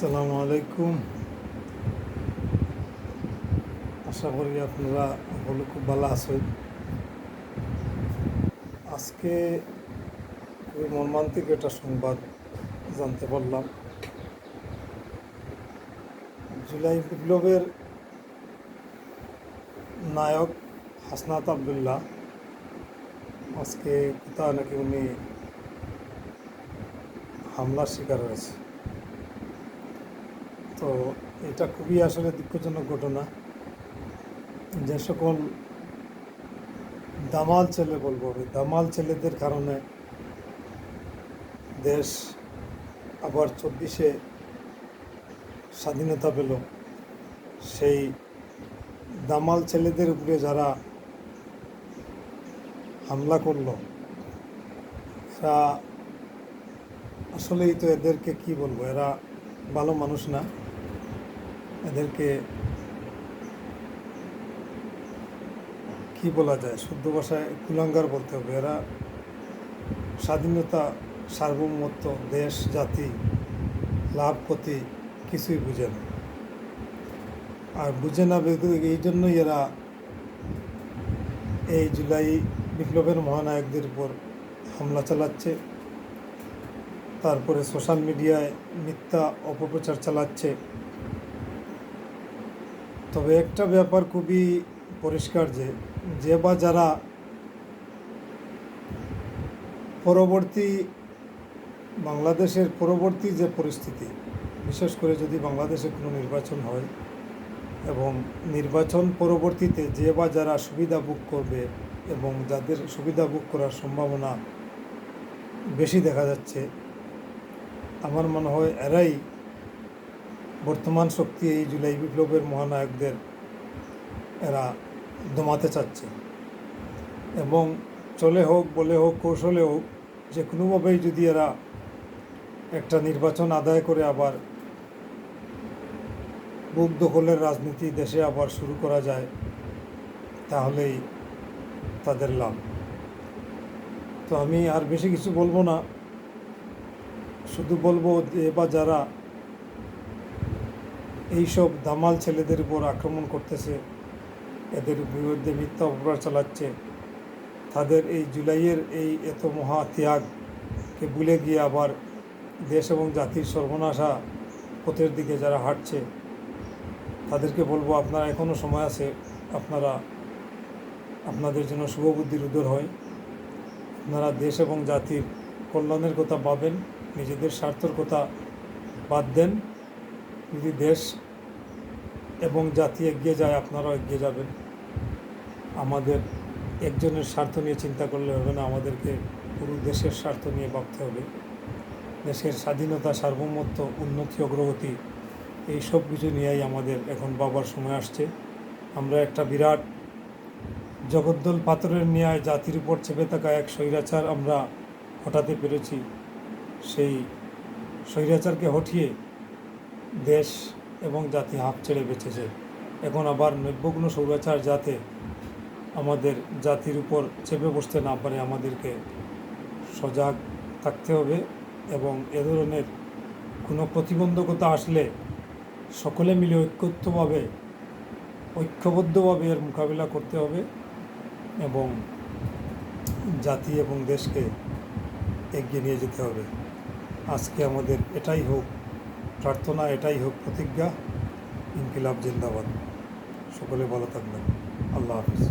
আসসালামু আলাইকুম। আশা করি আপনারা সকলে খুব ভালো আছেন। আজকে খুবই মর্মান্তিক একটা সংবাদ জানতে পারলাম। জুলাই বিপ্লবের নায়ক হাসনাত আবদুল্লাহ আজকে কোথাও নাকি উনি হামলার শিকার হয়েছে। তো এটা খুবই আসলে দুঃখজনক ঘটনা। যে সকল দামাল ছেলে বলবো, দামাল ছেলেদের কারণে দেশ আবার 24-এ স্বাধীনতা পেল, সেই দামাল ছেলেদের উপরে যারা হামলা করলো, এরা আসলেই তো এদেরকে কি বলবো, এরা ভালো মানুষ না। এদেরকে কি বলা যায়, শুদ্ধ ভাষায় কুলাঙ্গার বলতে হবে। এরা স্বাধীনতা, সার্বভৌমত্ব, দেশ, জাতি, লাভ ক্ষতি কিছুই বুঝে না। আর বুঝে না এই জন্যই এরা এই জুলাই বিপ্লবের মহানায়কদের উপর হামলা চালাচ্ছে, তারপরে সোশ্যাল মিডিয়ায় মিথ্যা অপপ্রচার চালাচ্ছে। তবে একটা ব্যাপার খুবই পরিষ্কার, যে বা যারা বাংলাদেশের পরবর্তী যে পরিস্থিতি, বিশেষ করে যদি বাংলাদেশে কোনো নির্বাচন হয় এবং নির্বাচন পরবর্তীতে যে বা যারা সুবিধা ভোগ করবে এবং যাদের সুবিধা ভোগ করার সম্ভাবনা বেশি দেখা যাচ্ছে, আমার মনে হয় এরাই বর্তমান শক্তি। এই জুলাই বিপ্লবের মহানায়কদের এরা দমাতে চাচ্ছে এবং চলে হোক, বলে হোক, কৌশলে হোক, যে কোনোভাবেই যদি এরা একটা নির্বাচন আদায় করে আবার বুক দখলের রাজনীতি দেশে আবার শুরু করা যায়, তাহলেই তাদের লাভ। তো আমি আর বেশি কিছু বলবো না, শুধু বলবো যে বা যারা এইসব দামাল ছেলেদের উপর আক্রমণ করতেছে, এদের বিরুদ্ধে মিথ্যা অপপ্রচার চালাচ্ছে, তাদের এই জুলাইয়ের এই এত মহা ত্যাগকে ভুলে গিয়ে আবার দেশ এবং জাতির সর্বনাশা পথের দিকে যারা হাঁটছে, তাদেরকে বলবো আপনারা এখনও সময় আছে, আপনাদের জন্য শুভবুদ্ধির উদয় হয়। আপনারা দেশ এবং জাতির কল্যাণের কথা ভাবেন, নিজেদের স্বার্থের কথা বাদ দেন। যদি দেশ এবং জাতি এগিয়ে যায়, আপনারাও এগিয়ে যাবেন। আমাদের একজনের স্বার্থ নিয়ে চিন্তা করলে হবে না, আমাদেরকে পুরো দেশের স্বার্থ নিয়ে ভাবতে হবে। দেশের স্বাধীনতা, সার্বভৌমত্ব, উন্নতি, অগ্রগতি, এই সব কিছু নিয়েই আমাদের এখন ভাবার সময় আসছে। আমরা একটা বিরাট জগদ্দল পাথরের ন্যায় জাতির উপর চেপে থাকা এক স্বৈরাচার আমরা হটাতে পেরেছি। সেই স্বৈরাচারকে হটিয়ে দেশ এবং জাতি হাঁপ ছেড়ে বেঁচেছে। এখন আবার নব্যগ্ন স্বৈরাচার যাতে আমাদের জাতির উপর চেপে বসতে না পারে, আমাদেরকে সজাগ থাকতে হবে এবং এ ধরনের কোনো প্রতিবন্ধকতা আসলে সকলে মিলে ঐক্যবদ্ধভাবে এর মোকাবিলা করতে হবে এবং জাতি এবং দেশকে এগিয়ে নিয়ে যেতে হবে। আজকে আমাদের এটাই হোক প্রার্থনা, এটাই হোক প্রতিজ্ঞা। ইনকিলাব জিন্দাবাদ। সকলে ভালো থাকবেন। আল্লাহ হাফিজ।